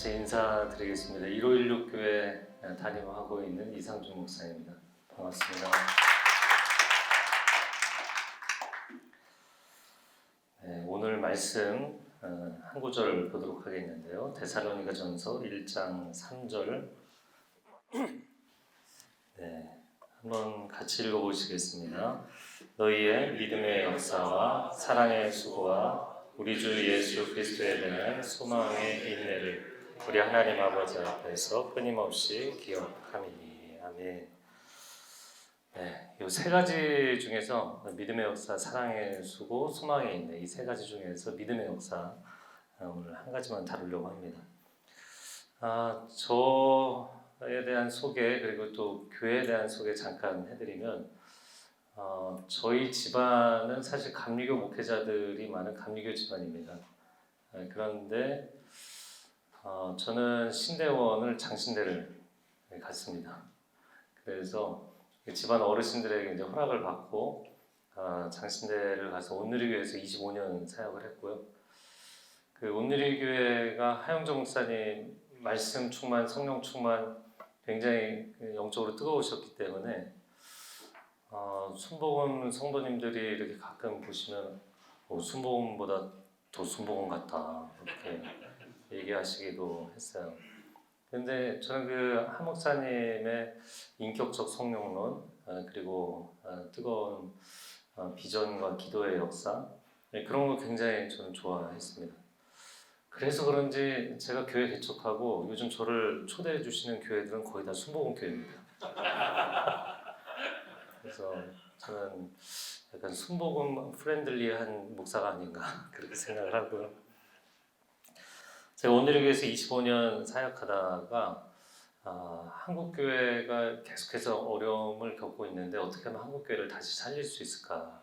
다시 인사드리겠습니다. 1516 교회 담임하고 있는 이상준 목사입니다. 반갑습니다. 네, 오늘 말씀 한 구절 보도록 하겠는데요. 데살로니가전서 1장 3절 한번 같이 읽어보시겠습니다. 너희의 믿음의 역사와 사랑의 수고와 우리 주 예수 그리스도에 대한 소망의 인내를 우리 하나님 아버지 앞에서 끊임없이 기억하미니. 아멘. 네, 이 세 가지 중에서 믿음의 역사, 사랑의 수고, 소망의 인내, 이 세 가지 중에서 믿음의 역사 오늘 한 가지만 다루려고 합니다. 저에 대한 소개 그리고 또 교회에 대한 소개 잠깐 해드리면 저희 집안은 사실 감리교 목회자들이 많은 감리교 집안입니다. 그런데 저는 신대원을 장신대를 갔습니다. 그래서 집안 어르신들에게 이제 허락을 받고 장신대를 가서 온누리교회에서 25년 사역을 했고요. 그 온누리교회가 하영정 목사님 말씀 충만, 성령 충만 굉장히 영적으로 뜨거우셨기 때문에 순복음 성도님들이 이렇게 가끔 보시면 순복음보다 더 순복음 같다 이렇게 얘기하시기도 했어요. 근데 저는 그 한 목사님의 인격적 성령론 그리고 뜨거운 비전과 기도의 역사 그런 거 굉장히 저는 좋아했습니다. 그래서 그런지 제가 교회 개척하고 요즘 저를 초대해 주시는 교회들은 거의 다 순복음 교회입니다. 그래서 저는 약간 순복음 프렌들리한 목사가 아닌가 그렇게 생각을 하고요. 제가 온누리교회에서 25년 사역하다가 한국 교회가 계속해서 어려움을 겪고 있는데 어떻게 하면 한국 교회를 다시 살릴 수 있을까?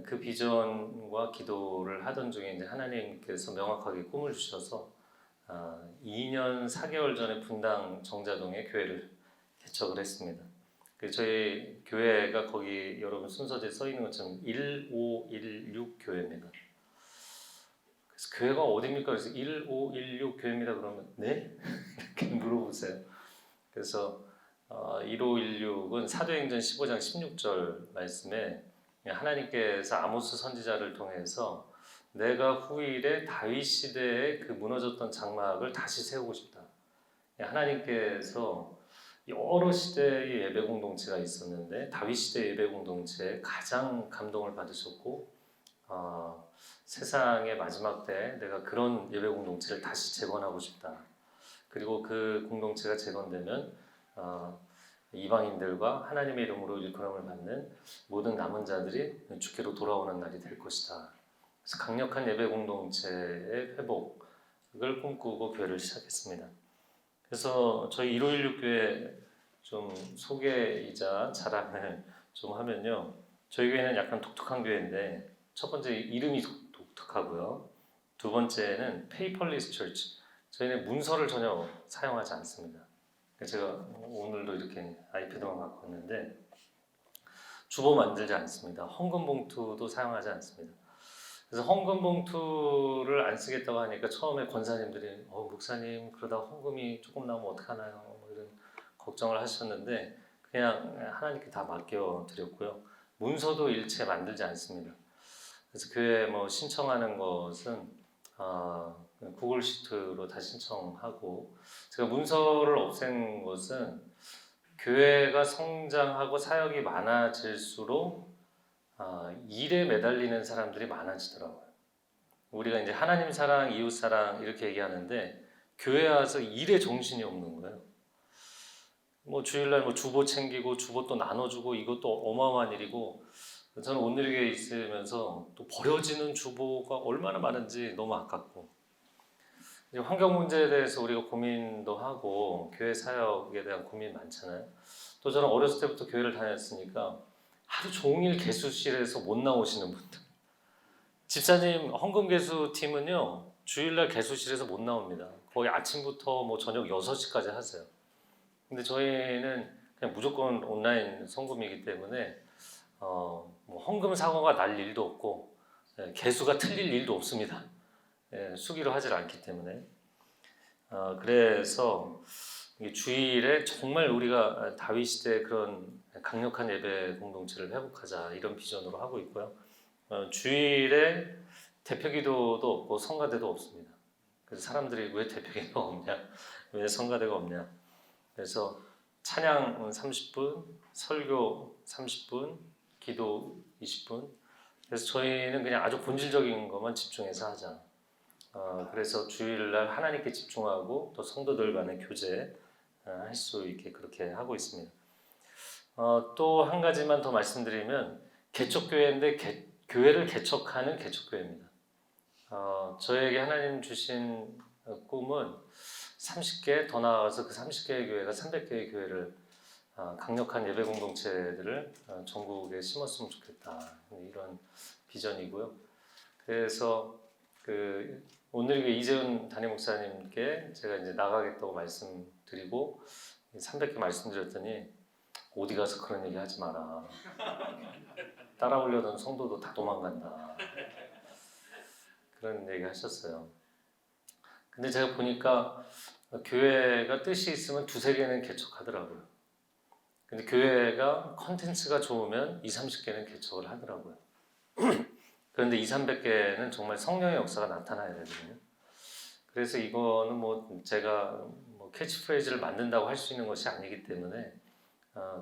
그 비전과 기도를 하던 중에 이제 하나님께서 명확하게 꿈을 주셔서 2년 4개월 전에 분당 정자동에 교회를 개척을 했습니다. 저희 교회가 거기 여러분 순서지에 써 있는 것처럼 1516 교회입니다. 그래서 교회가 어디입니까? 그래서 1516 교회입니다. 그러면 네? 이렇게 물어보세요. 그래서 1516은 사도행전 15장 16절 말씀에 하나님께서 아모스 선지자를 통해서 내가 후일에 다윗 시대에 그 무너졌던 장막을 다시 세우고 싶다. 하나님께서 여러 시대의 예배 공동체가 있었는데 다윗 시대 예배 공동체에 가장 감동을 받으셨고 세상의 마지막 때에 내가 그런 예배 공동체를 다시 재건하고 싶다. 그리고 그 공동체가 재건되면 이방인들과 하나님의 이름으로 일컬음을 받는 모든 남은 자들이 주께로 돌아오는 날이 될 것이다. 그래서 강력한 예배 공동체의 회복을 꿈꾸고 교회를 시작했습니다. 그래서 저희 1516 교회 좀 소개이자 자랑을 좀 하면요. 저희 교회는 약간 독특한 교회인데 첫 번째 이름이 독특하고요. 두 번째는 페이퍼리스 처치. 저희는 문서를 전혀 사용하지 않습니다. 제가 오늘도 이렇게 아이패드만 갖고 왔는데 주보 만들지 않습니다. 헌금 봉투도 사용하지 않습니다. 그래서 헌금 봉투를 안 쓰겠다고 하니까 처음에 권사님들이 목사님 그러다 헌금이 조금 나오면 어떡하나요? 뭐 이런 걱정을 하셨는데 그냥 하나님께 다 맡겨드렸고요. 문서도 일체 만들지 않습니다. 그래서 교회 뭐 신청하는 것은 구글 시트로 다 신청하고 제가 문서를 없앤 것은 교회가 성장하고 사역이 많아질수록 일에 매달리는 사람들이 많아지더라고요. 우리가 이제 하나님 사랑, 이웃 사랑 이렇게 얘기하는데 교회 와서 일에 정신이 없는 거예요. 뭐 주일날 뭐 주보 챙기고 주보 또 나눠주고 이것도 어마어마한 일이고 저는 온누리교회에 있으면서 또 버려지는 주보가 얼마나 많은지 너무 아깝고 환경 문제에 대해서 우리가 고민도 하고 교회 사역에 대한 고민 많잖아요. 또 저는 어렸을 때부터 교회를 다녔으니까 하루 종일 개수실에서 못 나오시는 분들 집사님 헌금 개수 팀은요 주일날 개수실에서 못 나옵니다. 거의 아침부터 뭐 저녁 6시까지 하세요. 근데 저희는 그냥 무조건 온라인 헌금이기 때문에 뭐 헌금 사고가 날 일도 없고 개수가 틀릴 일도 없습니다. 수기로 하질 않기 때문에 그래서 이 주일에 정말 우리가 다윗 시대 그런 강력한 예배 공동체를 회복하자 이런 비전으로 하고 있고요. 주일에 대표기도도 없고 성가대도 없습니다. 그래서 사람들이 왜 대표기도가 없냐, 왜 성가대가 없냐. 그래서 찬양 30분, 설교 30분, 기도 20분. 그래서 저희는 그냥 아주 본질적인 것만 집중해서 하자. 그래서 주일날 하나님께 집중하고 또 성도들 간의 교제 할 수 있게 그렇게 하고 있습니다. 또 한 가지만 더 말씀드리면 개척교회인데 교회를 개척하는 개척교회입니다. 저에게 하나님 주신 꿈은 30개 더 나아가서 그 30개의 교회가 300개의 교회를 강력한 예배 공동체들을 전국에 심었으면 좋겠다 이런 비전이고요. 그래서 오늘 이재훈 담임 목사님께 제가 이제 나가겠다고 말씀드리고 300개 말씀드렸더니 어디 가서 그런 얘기 하지 마라. 따라오려던 성도도 다 도망간다. 그런 얘기 하셨어요. 근데 제가 보니까 교회가 뜻이 있으면 2-3개는 개척하더라고요. 근데 교회가 컨텐츠가 좋으면 20-30개는 개척을 하더라고요. 그런데 200-300개는 정말 성령의 역사가 나타나야 되거든요. 그래서 이거는 제가 캐치프레이즈를 만든다고 할 수 있는 것이 아니기 때문에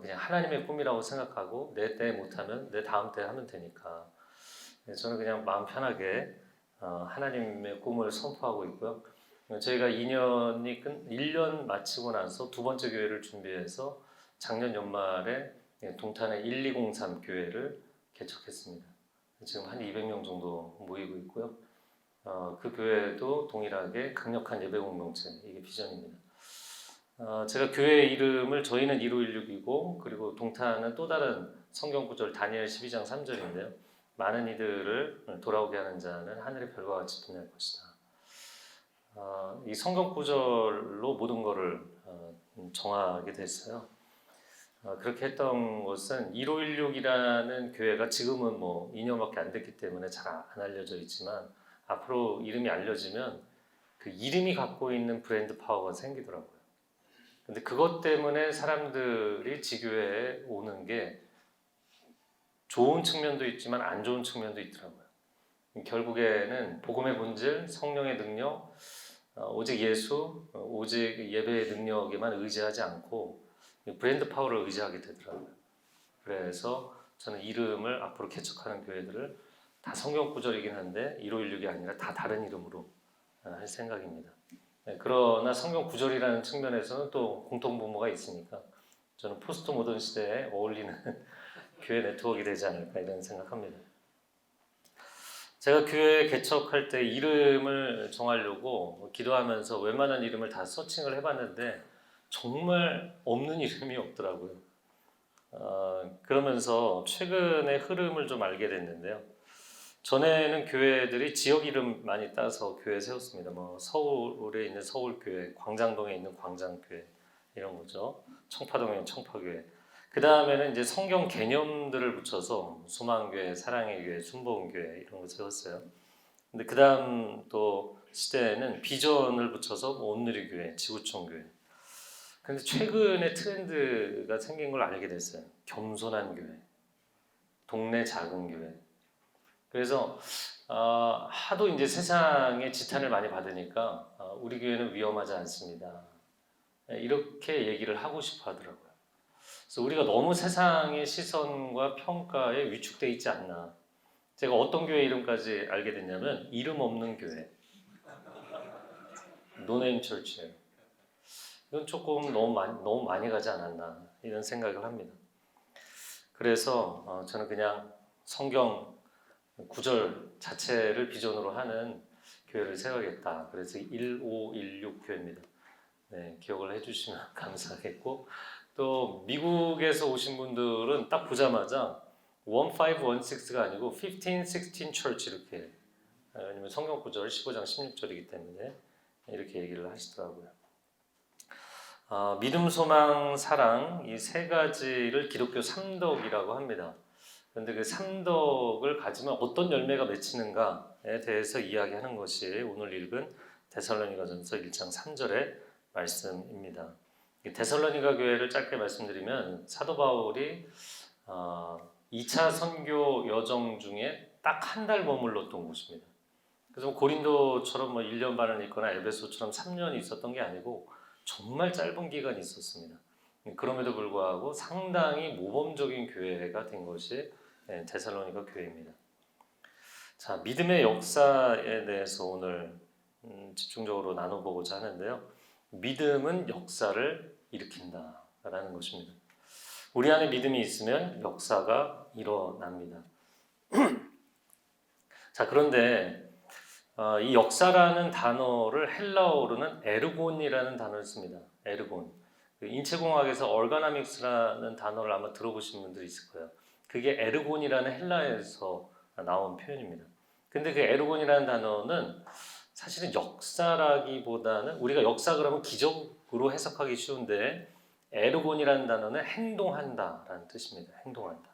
그냥 하나님의 꿈이라고 생각하고 내 때 못하면 내 다음 때 하면 되니까 저는 그냥 마음 편하게 하나님의 꿈을 선포하고 있고요. 저희가 1년 마치고 나서 두 번째 교회를 준비해서 작년 연말에 동탄의 1203 교회를 개척했습니다. 지금 한 200명 정도 모이고 있고요. 그 교회도 동일하게 강력한 예배 공동체, 이게 비전입니다. 제가 교회 이름을 저희는 1516이고 그리고 동탄은 또 다른 성경 구절 다니엘 12장 3절인데요. 많은 이들을 돌아오게 하는 자는 하늘의 별과 같이 빛날 것이다. 이 성경 구절로 모든 것을 정하게 됐어요. 그렇게 했던 것은 1516이라는 교회가 지금은 2년밖에 안 됐기 때문에 잘 안 알려져 있지만 앞으로 이름이 알려지면 그 이름이 갖고 있는 브랜드 파워가 생기더라고요. 근데 그것 때문에 사람들이 지교회에 오는 게 좋은 측면도 있지만 안 좋은 측면도 있더라고요. 결국에는 복음의 본질, 성령의 능력, 오직 예수, 오직 예배의 능력에만 의지하지 않고 브랜드 파워를 의지하게 되더라고요. 그래서 저는 이름을 앞으로 개척하는 교회들을 다 성경 구절이긴 한데 1516이 아니라 다 다른 이름으로 할 생각입니다. 그러나 성경 구절이라는 측면에서는 또 공통분모가 있으니까 저는 포스트 모던 시대에 어울리는 교회 네트워크가 되지 않을까 이런 생각합니다. 제가 교회 개척할 때 이름을 정하려고 기도하면서 웬만한 이름을 다 서칭을 해봤는데 정말 없는 이름이 없더라고요. 그러면서 최근의 흐름을 좀 알게 됐는데요. 전에는 교회들이 지역 이름 많이 따서 교회 세웠습니다. 서울에 있는 서울교회, 광장동에 있는 광장교회 이런 거죠. 청파동에 있는 청파교회. 그 다음에는 이제 성경 개념들을 붙여서 수망교회, 사랑의 교회, 순복음교회 이런 거 세웠어요. 근데 그 다음 또 시대에는 비전을 붙여서 온누리교회, 지구촌교회. 근데 최근에 트렌드가 생긴 걸 알게 됐어요. 겸손한 교회, 동네 작은 교회. 그래서 하도 이제 세상의 지탄을 많이 받으니까 우리 교회는 위험하지 않습니다. 이렇게 얘기를 하고 싶어 하더라고요. 그래서 우리가 너무 세상의 시선과 평가에 위축되어 있지 않나. 제가 어떤 교회 이름까지 알게 됐냐면 이름 없는 교회. 노네임 철치예요. 이건 조금 너무 많이 가지 않았나 이런 생각을 합니다. 그래서 저는 그냥 성경 구절 자체를 비전으로 하는 교회를 세워야겠다. 그래서 1516 교회입니다. 네, 기억을 해주시면 감사하겠고 또 미국에서 오신 분들은 딱 보자마자 1516가 아니고 1516 Church 이렇게 왜냐면 성경 구절 15장 16절이기 때문에 이렇게 얘기를 하시더라고요. 믿음, 소망, 사랑 이 세 가지를 기독교 삼덕이라고 합니다. 그런데 그 삼덕을 가지면 어떤 열매가 맺히는가에 대해서 이야기하는 것이 오늘 읽은 데살로니가전서 1장 3절의 말씀입니다. 데살로니가 교회를 짧게 말씀드리면 사도 바울이 2차 선교 여정 중에 딱 한 달 머물렀던 곳입니다. 그래서 고린도처럼 1년 반을 있거나 에베소처럼 3년이 있었던 게 아니고 정말 짧은 기간이 있었습니다. 그럼에도 불구하고 상당히 모범적인 교회가 된 것이 데살로니가 교회입니다. 자, 믿음의 역사에 대해서 오늘 집중적으로 나눠보고자 하는데요. 믿음은 역사를 일으킨다라는 것입니다. 우리 안에 믿음이 있으면 역사가 일어납니다. 자, 그런데 이 역사라는 단어를 헬라어로는 에르곤이라는 단어를 씁니다. 에르곤. 인체공학에서 얼가나믹스라는 단어를 아마 들어보신 분들이 있을 거예요. 그게 에르곤이라는 헬라어에서 나온 표현입니다. 근데 그 에르곤이라는 단어는 사실은 역사라기보다는 우리가 역사 그러면 기적으로 해석하기 쉬운데 에르곤이라는 단어는 행동한다라는 뜻입니다. 행동한다.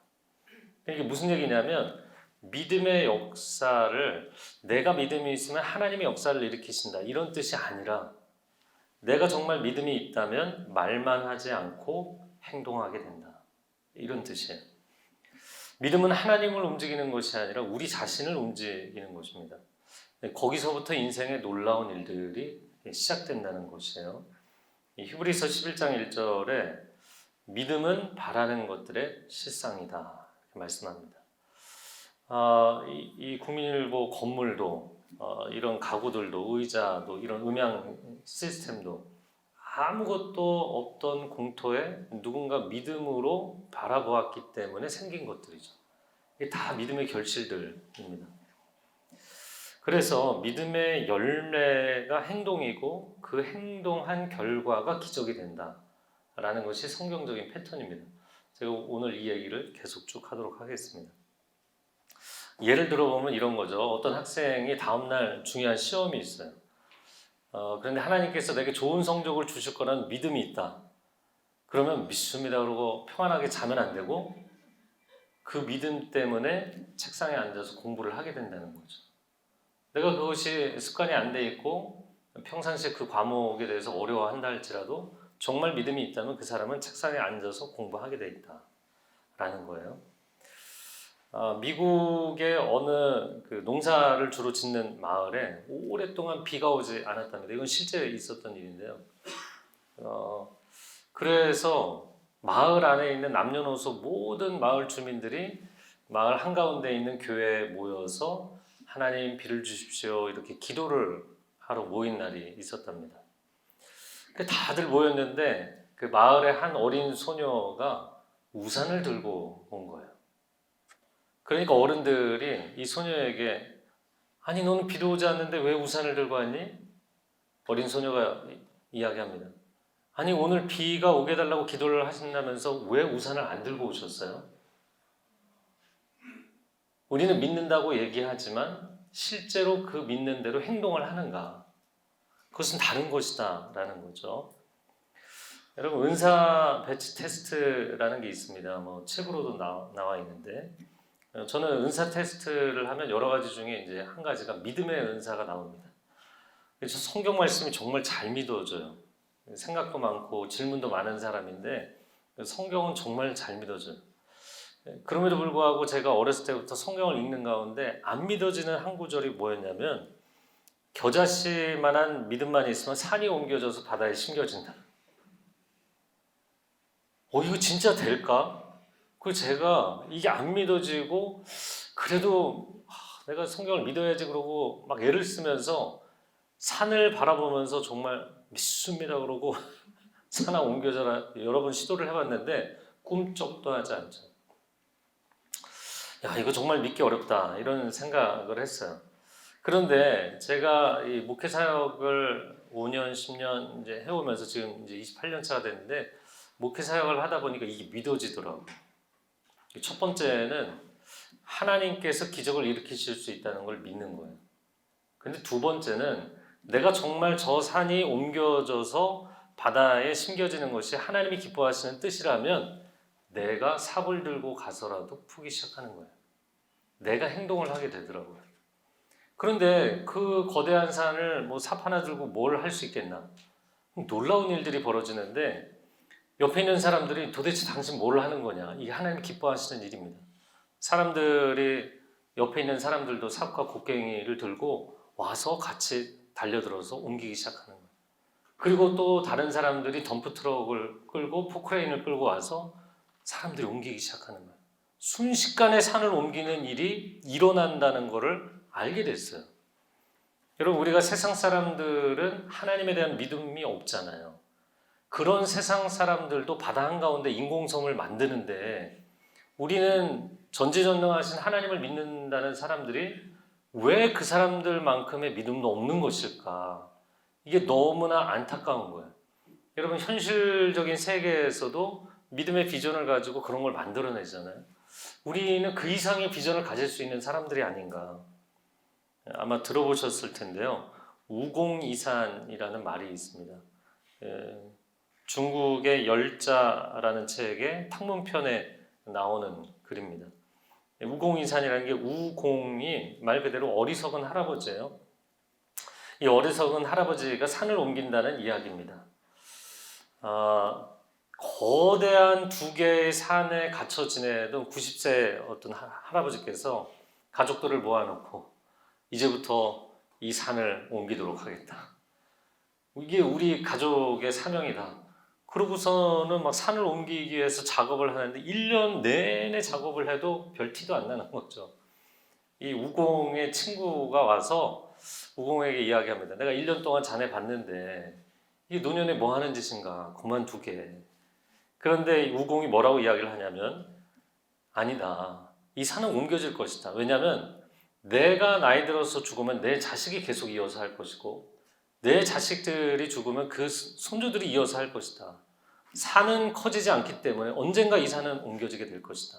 이게 무슨 얘기냐면 믿음의 역사를 내가 믿음이 있으면 하나님이 역사를 일으키신다 이런 뜻이 아니라 내가 정말 믿음이 있다면 말만 하지 않고 행동하게 된다 이런 뜻이에요. 믿음은 하나님을 움직이는 것이 아니라 우리 자신을 움직이는 것입니다. 거기서부터 인생의 놀라운 일들이 시작된다는 것이에요. 히브리서 11장 1절에 믿음은 바라는 것들의 실상이다 이렇게 말씀합니다. 이 국민일보 건물도 이런 가구들도 의자도 이런 음향 시스템도 아무것도 없던 공터에 누군가 믿음으로 바라보았기 때문에 생긴 것들이죠. 이게 다 믿음의 결실들입니다. 그래서 믿음의 열매가 행동이고 그 행동한 결과가 기적이 된다라는 것이 성경적인 패턴입니다. 제가 오늘 이 얘기를 계속 쭉 하도록 하겠습니다. 예를 들어보면 이런 거죠. 어떤 학생이 다음날 중요한 시험이 있어요. 그런데 하나님께서 내게 좋은 성적을 주실 거라는 믿음이 있다. 그러면 믿습니다 그러고 평안하게 자면 안 되고 그 믿음 때문에 책상에 앉아서 공부를 하게 된다는 거죠. 내가 그것이 습관이 안 돼 있고 평상시에 그 과목에 대해서 어려워한다 할지라도 정말 믿음이 있다면 그 사람은 책상에 앉아서 공부하게 돼 있다라는 거예요. 미국의 어느 그 농사를 주로 짓는 마을에 오랫동안 비가 오지 않았답니다. 이건 실제 있었던 일인데요. 그래서 마을 안에 있는 남녀노소 모든 마을 주민들이 마을 한가운데 있는 교회에 모여서 하나님 비를 주십시오 이렇게 기도를 하러 모인 날이 있었답니다. 다들 모였는데 그 마을의 한 어린 소녀가 우산을 들고 온 거예요. 그러니까 어른들이 이 소녀에게 아니 너는 비도 오지 않는데 왜 우산을 들고 왔니? 어린 소녀가 이야기합니다. 아니 오늘 비가 오게 해달라고 기도를 하신다면서 왜 우산을 안 들고 오셨어요? 우리는 믿는다고 얘기하지만 실제로 그 믿는 대로 행동을 하는가? 그것은 다른 것이다 라는 거죠. 여러분 은사 배치 테스트라는 게 있습니다. 책으로도 나와 있는데 저는 은사 테스트를 하면 여러 가지 중에 이제 한 가지가 믿음의 은사가 나옵니다. 그래서 성경 말씀이 정말 잘 믿어져요. 생각도 많고 질문도 많은 사람인데 성경은 정말 잘 믿어져요. 그럼에도 불구하고 제가 어렸을 때부터 성경을 읽는 가운데 안 믿어지는 한 구절이 뭐였냐면 겨자씨만한 믿음만 있으면 산이 옮겨져서 바다에 심겨진다. 이거 진짜 될까? 그 제가 이게 안 믿어지고 그래도 내가 성경을 믿어야지 그러고 막 애를 쓰면서 산을 바라보면서 정말 믿습니다 그러고 산아 옮겨져라 여러 번 시도를 해봤는데 꿈쩍도 하지 않죠. 야 이거 정말 믿기 어렵다 이런 생각을 했어요. 그런데 제가 이 목회 사역을 5년 10년 이제 해오면서 지금 이제 28년 차가 됐는데 목회 사역을 하다 보니까 이게 믿어지더라고요. 첫 번째는 하나님께서 기적을 일으키실 수 있다는 걸 믿는 거예요. 근데 두 번째는 내가 정말 저 산이 옮겨져서 바다에 심겨지는 것이 하나님이 기뻐하시는 뜻이라면 내가 삽을 들고 가서라도 푸기 시작하는 거예요. 내가 행동을 하게 되더라고요. 그런데 그 거대한 산을 뭐 삽 하나 들고 뭘 할 수 있겠나? 놀라운 일들이 벌어지는데 옆에 있는 사람들이 도대체 당신 뭘 하는 거냐? 이게 하나님 기뻐하시는 일입니다. 사람들이 옆에 있는 사람들도 삽과 곡괭이를 들고 와서 같이 달려들어서 옮기기 시작하는 거예요. 그리고 또 다른 사람들이 덤프 트럭을 끌고 포크레인을 끌고 와서 사람들이 옮기기 시작하는 거예요. 순식간에 산을 옮기는 일이 일어난다는 것을 알게 됐어요. 여러분, 우리가 세상 사람들은 하나님에 대한 믿음이 없잖아요. 그런 세상 사람들도 바다 한가운데 인공섬을 만드는데 우리는 전지전능하신 하나님을 믿는다는 사람들이 왜 그 사람들만큼의 믿음도 없는 것일까? 이게 너무나 안타까운 거예요. 여러분, 현실적인 세계에서도 믿음의 비전을 가지고 그런 걸 만들어내잖아요. 우리는 그 이상의 비전을 가질 수 있는 사람들이 아닌가. 아마 들어보셨을 텐데요. 우공이산이라는 말이 있습니다. 중국의 열자라는 책의 탕문편에 나오는 글입니다. 우공이산이라는 게 우공이 말 그대로 어리석은 할아버지예요. 이 어리석은 할아버지가 산을 옮긴다는 이야기입니다. 거대한 두 개의 산에 갇혀 지내던 90세 어떤 할아버지께서 가족들을 모아놓고 이제부터 이 산을 옮기도록 하겠다. 이게 우리 가족의 사명이다. 그러고서는 막 산을 옮기기 위해서 작업을 하는데 1년 내내 작업을 해도 별 티도 안 나는 거죠. 이 우공의 친구가 와서 우공에게 이야기합니다. 내가 1년 동안 자네 봤는데 이게 노년에 뭐 하는 짓인가? 그만두게. 그런데 우공이 뭐라고 이야기를 하냐면 아니다. 이 산은 옮겨질 것이다. 왜냐하면 내가 나이 들어서 죽으면 내 자식이 계속 이어서 할 것이고 내 자식들이 죽으면 그 손주들이 이어서 할 것이다. 산은 커지지 않기 때문에 언젠가 이 산은 옮겨지게 될 것이다.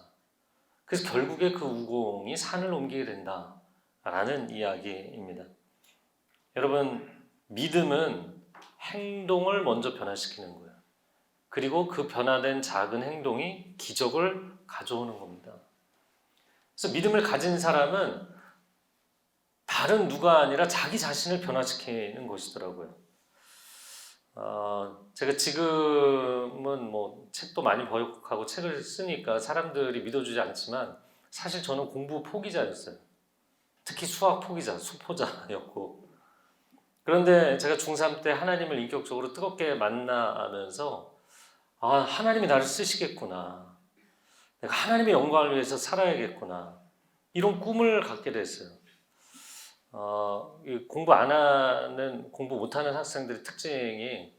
그래서 결국에 그 우공이 산을 옮기게 된다라는 이야기입니다. 여러분, 믿음은 행동을 먼저 변화시키는 거예요. 그리고 그 변화된 작은 행동이 기적을 가져오는 겁니다. 그래서 믿음을 가진 사람은 다른 누가 아니라 자기 자신을 변화시키는 것이더라고요. 제가 지금은 뭐 책도 많이 번역하고 책을 쓰니까 사람들이 믿어주지 않지만 사실 저는 공부 포기자였어요. 특히 수학 포기자, 수포자였고. 그런데 제가 중3 때 하나님을 인격적으로 뜨겁게 만나면서 하나님이 나를 쓰시겠구나. 내가 하나님의 영광을 위해서 살아야겠구나. 이런 꿈을 갖게 됐어요. 공부 안 하는, 공부 못하는 학생들의 특징이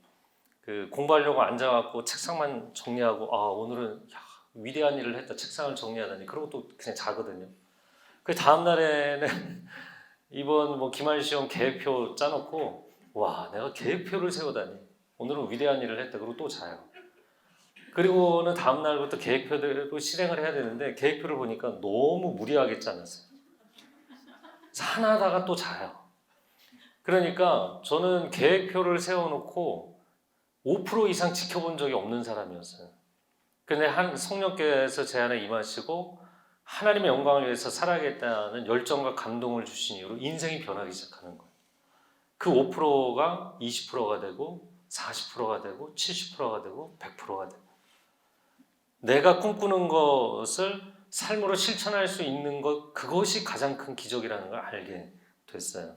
공부하려고 앉아갖고 책상만 정리하고 오늘은 위대한 일을 했다. 책상을 정리하다니. 그러고 또 그냥 자거든요. 그 다음 날에는 이번 뭐 기말 시험 계획표 짜놓고 와, 내가 계획표를 세우다니. 오늘은 위대한 일을 했다. 그러고 또 자요. 그리고는 다음 날부터 계획표대로 실행을 해야 되는데 계획표를 보니까 너무 무리하게 짜놨어요. 하나 하다가 또 자요. 그러니까 저는 계획표를 세워놓고 5% 이상 지켜본 적이 없는 사람이었어요. 근데 성령께서 제 안에 임하시고 하나님의 영광을 위해서 살아야겠다는 열정과 감동을 주신 이후로 인생이 변하기 시작하는 거예요. 그 5%가 20%가 되고 40%가 되고 70%가 되고 100%가 되고 내가 꿈꾸는 것을 삶으로 실천할 수 있는 것, 그것이 가장 큰 기적이라는 걸 알게 됐어요.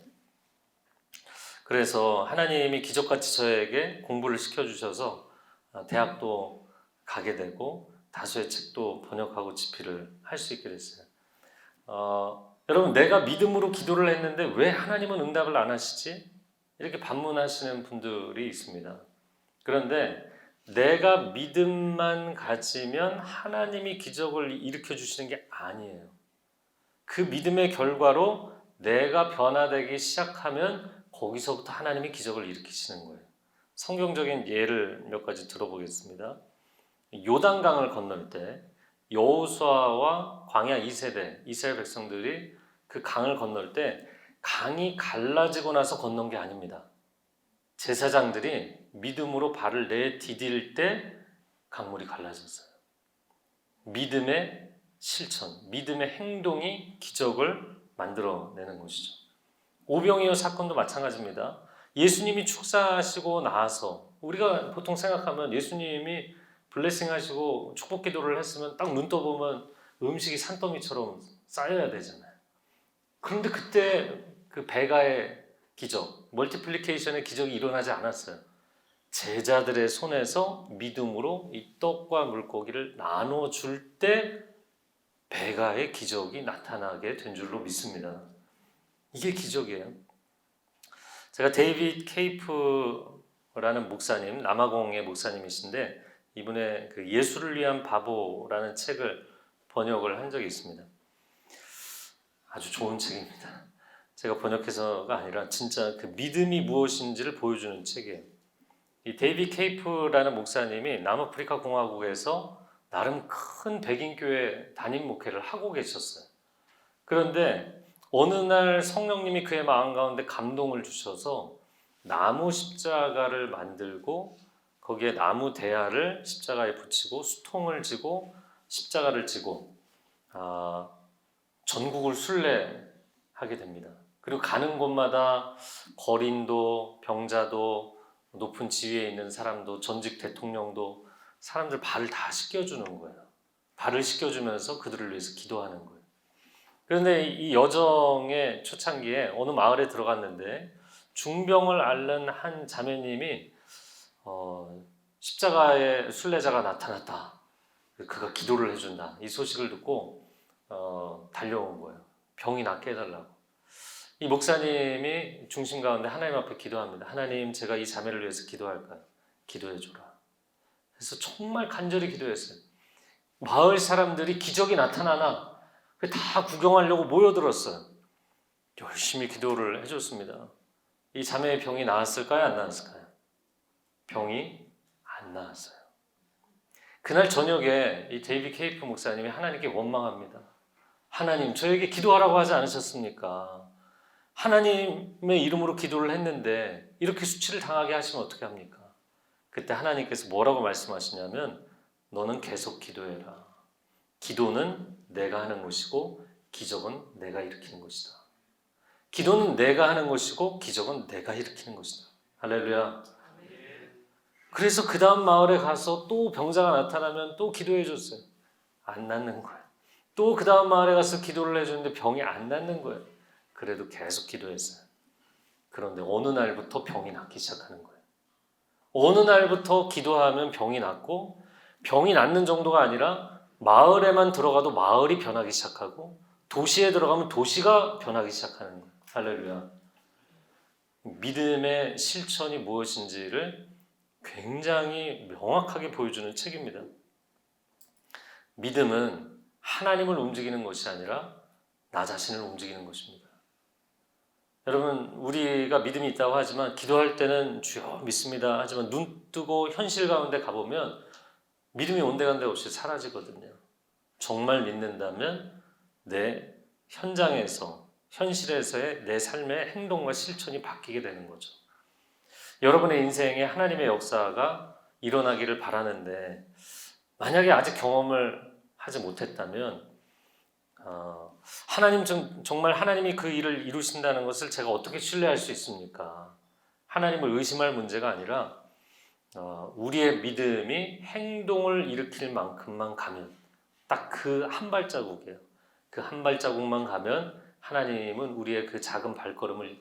그래서 하나님이 기적같이 저에게 공부를 시켜주셔서 대학도 가게 되고 다수의 책도 번역하고 집필을 할 수 있게 됐어요. 여러분, 내가 믿음으로 기도를 했는데 왜 하나님은 응답을 안 하시지? 이렇게 반문하시는 분들이 있습니다. 그런데 내가 믿음만 가지면 하나님이 기적을 일으켜 주시는 게 아니에요. 그 믿음의 결과로 내가 변화되기 시작하면 거기서부터 하나님이 기적을 일으키시는 거예요. 성경적인 예를 몇 가지 들어보겠습니다. 요단강을 건널 때 여호수아와 광야 2세대 이스라엘 백성들이 그 강을 건널 때 강이 갈라지고 나서 건넌 게 아닙니다. 제사장들이 믿음으로 발을 내디딜 때 강물이 갈라졌어요. 믿음의 실천, 믿음의 행동이 기적을 만들어내는 것이죠. 오병이어 사건도 마찬가지입니다. 예수님이 축사하시고 나서 우리가 보통 생각하면 예수님이 블레싱 하시고 축복 기도를 했으면 딱 눈 떠보면 음식이 산더미처럼 쌓여야 되잖아요. 그런데 그때 그 배가의 기적, 멀티플리케이션의 기적이 일어나지 않았어요. 제자들의 손에서 믿음으로 이 떡과 물고기를 나눠줄 때 배가의 기적이 나타나게 된 줄로 믿습니다. 이게 기적이에요. 제가 데이빗 케이프라는 목사님, 남아공의 목사님이신데 이분의 그 예수를 위한 바보라는 책을 번역을 한 적이 있습니다. 아주 좋은 책입니다. 제가 번역해서가 아니라 진짜 그 믿음이 무엇인지를 보여주는 책이에요. 이 데이빗 케이프라는 목사님이 남아프리카 공화국에서 나름 큰 백인교회 담임 목회를 하고 계셨어요. 그런데 어느 날 성령님이 그의 마음 가운데 감동을 주셔서 나무 십자가를 만들고 거기에 나무 대야를 십자가에 붙이고 수통을 지고 십자가를 지고 전국을 순례하게 됩니다. 그리고 가는 곳마다 거린도, 병자도, 높은 지위에 있는 사람도, 전직 대통령도 사람들 발을 다 씻겨주는 거예요. 발을 씻겨주면서 그들을 위해서 기도하는 거예요. 그런데 이 여정의 초창기에 어느 마을에 들어갔는데 중병을 앓는 한 자매님이 십자가의 순례자가 나타났다. 그가 기도를 해준다. 이 소식을 듣고 달려온 거예요. 병이 낫게 해달라고. 이 목사님이 중심 가운데 하나님 앞에 기도합니다. 하나님, 제가 이 자매를 위해서 기도할까요? 기도해줘라. 그래서 정말 간절히 기도했어요. 마을 사람들이 기적이 나타나나 다 구경하려고 모여들었어요. 열심히 기도를 해줬습니다. 이 자매의 병이 나았을까요? 안 나았을까요? 병이 안 나았어요. 그날 저녁에 이 데이빗 케이프 목사님이 하나님께 원망합니다. 하나님, 저에게 기도하라고 하지 않으셨습니까? 하나님의 이름으로 기도를 했는데 이렇게 수치를 당하게 하시면 어떻게 합니까? 그때 하나님께서 뭐라고 말씀하시냐면 너는 계속 기도해라. 기도는 내가 하는 것이고 기적은 내가 일으키는 것이다. 기도는 내가 하는 것이고 기적은 내가 일으키는 것이다. 할렐루야. 그래서 그 다음 마을에 가서 또 병자가 나타나면 또 기도해 줬어요. 안 낫는 거예요. 또 그 다음 마을에 가서 기도를 해줬는데 병이 안 낫는 거예요. 그래도 계속 기도했어요. 그런데 어느 날부터 병이 낫기 시작하는 거예요. 어느 날부터 기도하면 병이 낫고 병이 낫는 정도가 아니라 마을에만 들어가도 마을이 변하기 시작하고 도시에 들어가면 도시가 변하기 시작하는 거예요. 할렐루야. 믿음의 실천이 무엇인지를 굉장히 명확하게 보여주는 책입니다. 믿음은 하나님을 움직이는 것이 아니라 나 자신을 움직이는 것입니다. 여러분, 우리가 믿음이 있다고 하지만 기도할 때는 주여 믿습니다 하지만 눈 뜨고 현실 가운데 가보면 믿음이 온데간데 없이 사라지거든요. 정말 믿는다면 내 현장에서, 현실에서의 내 삶의 행동과 실천이 바뀌게 되는 거죠. 여러분의 인생에 하나님의 역사가 일어나기를 바라는데 만약에 아직 경험을 하지 못했다면 하나님, 정말 하나님이 그 일을 이루신다는 것을 제가 어떻게 신뢰할 수 있습니까? 하나님을 의심할 문제가 아니라 우리의 믿음이 행동을 일으킬 만큼만 가면 딱 그 한 발자국이에요. 그 한 발자국만 가면 하나님은 우리의 그 작은 발걸음을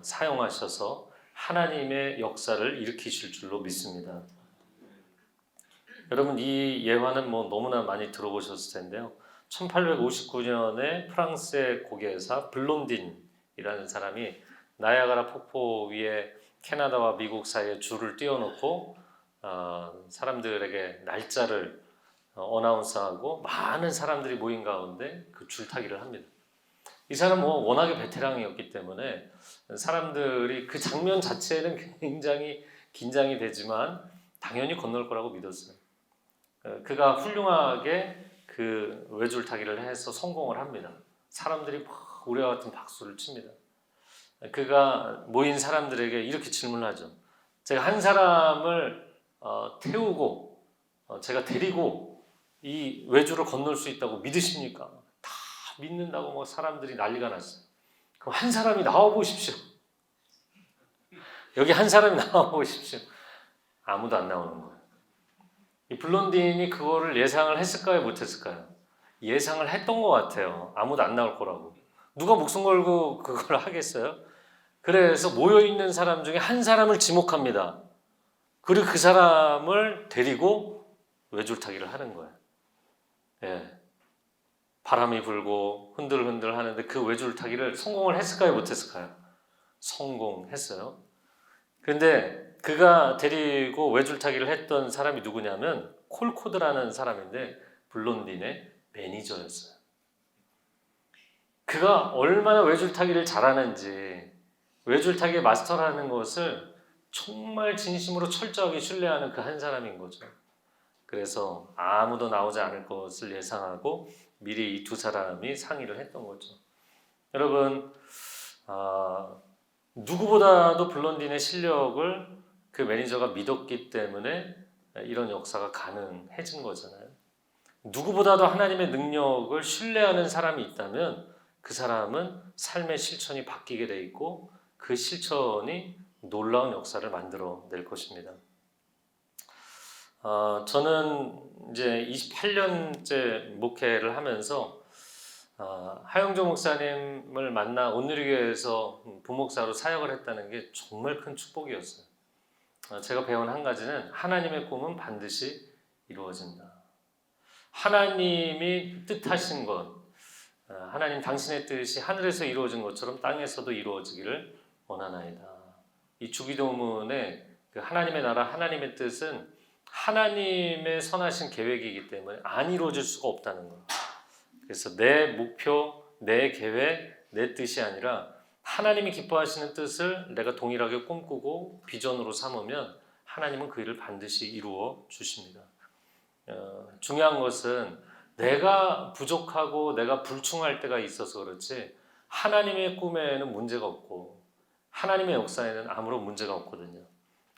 사용하셔서 하나님의 역사를 일으키실 줄로 믿습니다. 여러분, 이 예화는 너무나 많이 들어보셨을 텐데요. 1859년에 프랑스의 고개사 블론딘이라는 사람이 나야가라 폭포 위에 캐나다와 미국 사이에 줄을 띄워놓고 사람들에게 날짜를 어나운스하고 많은 사람들이 모인 가운데 그 줄타기를 합니다. 이 사람은 워낙에 베테랑이었기 때문에 사람들이 그 장면 자체는 굉장히 긴장이 되지만 당연히 건널 거라고 믿었어요. 그가 훌륭하게 그 외줄타기를 해서 성공을 합니다. 사람들이 막 우리와 같은 박수를 칩니다. 그가 모인 사람들에게 이렇게 질문하죠. 제가 한 사람을 태우고 제가 데리고 이 외줄을 건널 수 있다고 믿으십니까? 다 믿는다고 사람들이 난리가 났어요. 그럼 한 사람이 나와 보십시오. 여기 한 사람이 나와 보십시오. 아무도 안 나오는 거예요. 이 블론딘이 그거를 예상을 했을까요? 못했을까요? 예상을 했던 것 같아요. 아무도 안 나올 거라고. 누가 목숨 걸고 그걸 하겠어요? 그래서 모여있는 사람 중에 한 사람을 지목합니다. 그리고 그 사람을 데리고 외줄타기를 하는 거예요. 예. 바람이 불고 흔들흔들 하는데 그 외줄타기를 성공을 했을까요? 못했을까요? 성공했어요. 그런데 그가 데리고 외줄타기를 했던 사람이 누구냐면 콜코드라는 사람인데 블론딘의 매니저였어요. 그가 얼마나 외줄타기를 잘하는지, 외줄타기 마스터라는 것을 정말 진심으로 철저하게 신뢰하는 그 한 사람인 거죠. 그래서 아무도 나오지 않을 것을 예상하고 미리 이 두 사람이 상의를 했던 거죠. 여러분, 누구보다도 블론딘의 실력을 그 매니저가 믿었기 때문에 이런 역사가 가능해진 거잖아요. 누구보다도 하나님의 능력을 신뢰하는 사람이 있다면 그 사람은 삶의 실천이 바뀌게 돼 있고 그 실천이 놀라운 역사를 만들어낼 것입니다. 저는 이제 28년째 목회를 하면서 하영조 목사님을 만나 온누리교회에서 부목사로 사역을 했다는 게 정말 큰 축복이었어요. 제가 배운 한 가지는 하나님의 꿈은 반드시 이루어진다. 하나님이 뜻하신 것, 하나님 당신의 뜻이 하늘에서 이루어진 것처럼 땅에서도 이루어지기를 원하나이다. 이 주기도문의 그 하나님의 나라, 하나님의 뜻은 하나님의 선하신 계획이기 때문에 안 이루어질 수가 없다는 것. 그래서 내 목표, 내 계획, 내 뜻이 아니라 하나님이 기뻐하시는 뜻을 내가 동일하게 꿈꾸고 비전으로 삼으면 하나님은 그 일을 반드시 이루어 주십니다. 중요한 것은 내가 부족하고 내가 불충할 때가 있어서 그렇지 하나님의 꿈에는 문제가 없고 하나님의 역사에는 아무런 문제가 없거든요.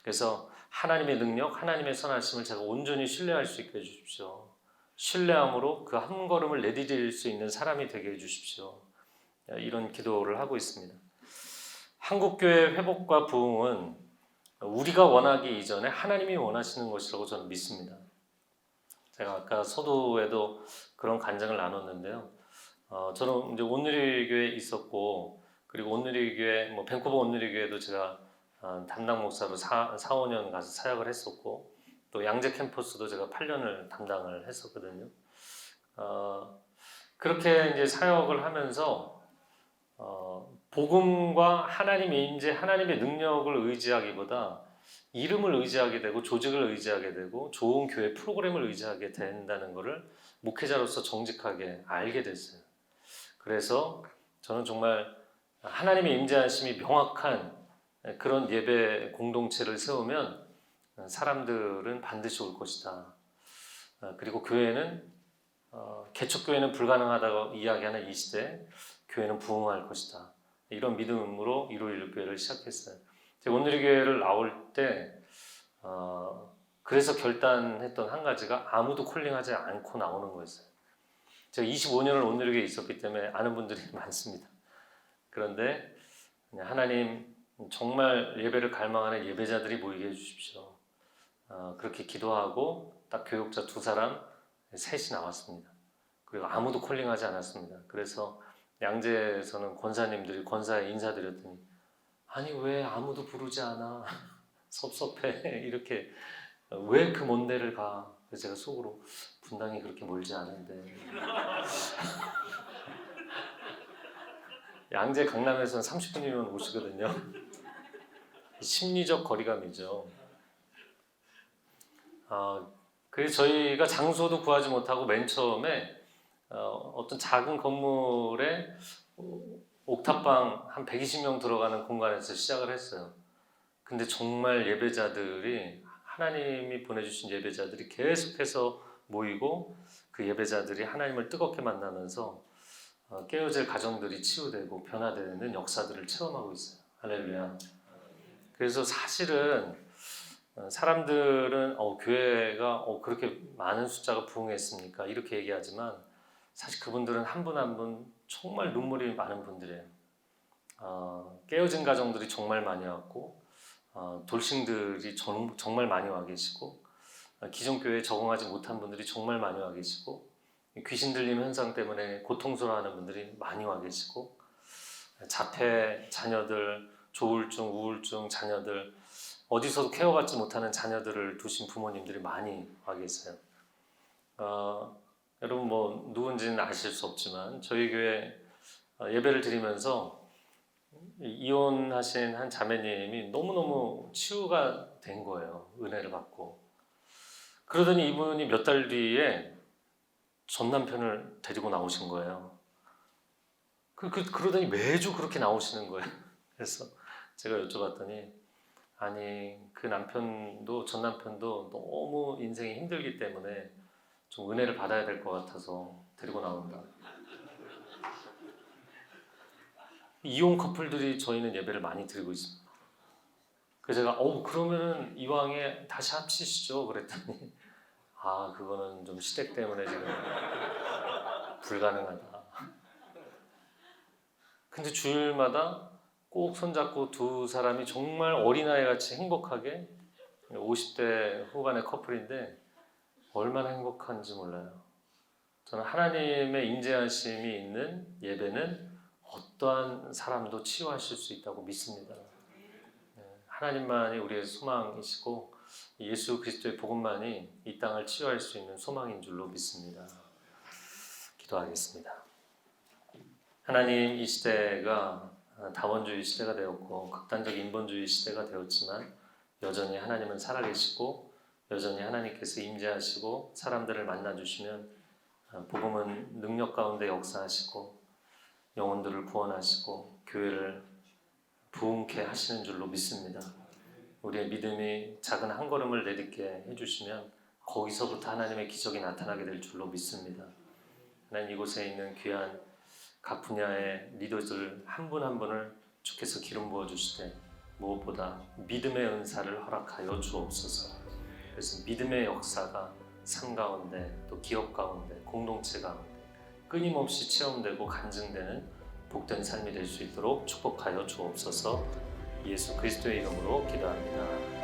그래서 하나님의 능력, 하나님의 선하심을 제가 온전히 신뢰할 수 있게 해주십시오. 신뢰함으로 그 한 걸음을 내디딜 수 있는 사람이 되게 해주십시오. 이런 기도를 하고 있습니다. 한국교회 회복과 부흥은 우리가 원하기 이전에 하나님이 원하시는 것이라고 저는 믿습니다. 제가 아까 서두에도 그런 간증을 나눴는데요. 저는 이제 온누리교회에 있었고 그리고 온누리교회, 밴쿠버 온누리교회도 제가 담당 목사로 4-5년 가서 사역을 했었고 또 양재 캠퍼스도 제가 8년을 담당을 했었거든요. 그렇게 이제 사역을 하면서 복음과 하나님의 임재, 하나님의 능력을 의지하기보다 이름을 의지하게 되고 조직을 의지하게 되고 좋은 교회 프로그램을 의지하게 된다는 것을 목회자로서 정직하게 알게 됐어요. 그래서 저는 정말 하나님의 임재하심이 명확한 그런 예배 공동체를 세우면 사람들은 반드시 올 것이다. 그리고 교회는 개척교회는 불가능하다고 이야기하는 이 시대에 교회는 부흥할 것이다. 이런 믿음으로 1516교회를 시작했어요. 제가 온누리교회를 나올 때 그래서 결단했던 한 가지가 아무도 콜링하지 않고 나오는 거였어요. 제가 25년을 온누리교회에 있었기 때문에 아는 분들이 많습니다. 그런데 하나님 정말 예배를 갈망하는 예배자들이 모이게 해주십시오. 그렇게 기도하고 딱 교육자 2사람, 셋이 나왔습니다. 그리고 아무도 콜링하지 않았습니다. 그래서 양재에서는 권사에 인사드렸더니 아니 왜 아무도 부르지 않아? 섭섭해. 이렇게 왜 그 먼 데를 가? 그래서 제가 속으로 분당이 그렇게 멀지 않은데 양재 강남에서는 30분이면 오시거든요. 심리적 거리감이죠. 그래서 저희가 장소도 구하지 못하고 맨 처음에 어떤 작은 건물에 옥탑방 한 120명 들어가는 공간에서 시작을 했어요. 근데 정말 예배자들이 하나님이 보내주신 예배자들이 계속해서 모이고 그 예배자들이 하나님을 뜨겁게 만나면서 깨어질 가정들이 치유되고 변화되는 역사들을 체험하고 있어요. 할렐루야. 그래서 사실은 사람들은 교회가 그렇게 많은 숫자가 부흥했습니까? 이렇게 얘기하지만 사실 그분들은 한 분 한 분 정말 눈물이 많은 분들이에요. 깨어진 가정들이 정말 많이 왔고 돌싱들이 정말 많이 와 계시고 기존 교회에 적응하지 못한 분들이 정말 많이 와 계시고 귀신 들림 현상 때문에 고통스러워하는 분들이 많이 와 계시고 자폐 자녀들, 조울증, 우울증 자녀들, 어디서도 케어받지 못하는 자녀들을 두신 부모님들이 많이 와 계세요. 여러분 뭐 누군지는 아실 수 없지만 저희 교회 예배를 드리면서 이혼하신 한 자매님이 너무너무 치유가 된 거예요. 은혜를 받고. 그러더니 이분이 몇 달 뒤에 전 남편을 데리고 나오신 거예요. 그러더니 매주 그렇게 나오시는 거예요. 그래서 제가 여쭤봤더니 아니 그 남편도 전 남편도 너무 인생이 힘들기 때문에 좀 은혜를 받아야 될 것 같아서 데리고 나온다. 이혼 커플들이 저희는 예배를 많이 드리고 있습니다. 그래서 제가 그러면은 이왕에 다시 합치시죠 그랬더니 그거는 좀 시댁 때문에 지금 불가능하다. 근데 주일마다 꼭 손잡고 두 사람이 정말 어린아이 같이 행복하게 50대 후반의 커플인데 얼마나 행복한지 몰라요. 저는 하나님의 인재하심이 있는 예배는 어떠한 사람도 치유하실 수 있다고 믿습니다. 하나님만이 우리의 소망이시고 예수 그리스도의 복음만이 이 땅을 치유할 수 있는 소망인 줄로 믿습니다. 기도하겠습니다. 하나님, 이 시대가 다원주의 시대가 되었고 극단적 인본주의 시대가 되었지만 여전히 하나님은 살아계시고 여전히 하나님께서 임재하시고 사람들을 만나주시면 복음은 능력 가운데 역사하시고 영혼들을 구원하시고 교회를 부흥케 하시는 줄로 믿습니다. 우리의 믿음이 작은 한 걸음을 내딛게 해주시면 거기서부터 하나님의 기적이 나타나게 될 줄로 믿습니다. 하나님, 이곳에 있는 귀한 각 분야의 리더들 한 분 한 분을 주께서 기름 부어주시되 무엇보다 믿음의 은사를 허락하여 주옵소서. 그래서 믿음의 역사가 삶 가운데 또 기업 가운데 공동체 가운데 끊임없이 체험되고 간증되는 복된 삶이 될 수 있도록 축복하여 주옵소서. 예수 그리스도의 이름으로 기도합니다.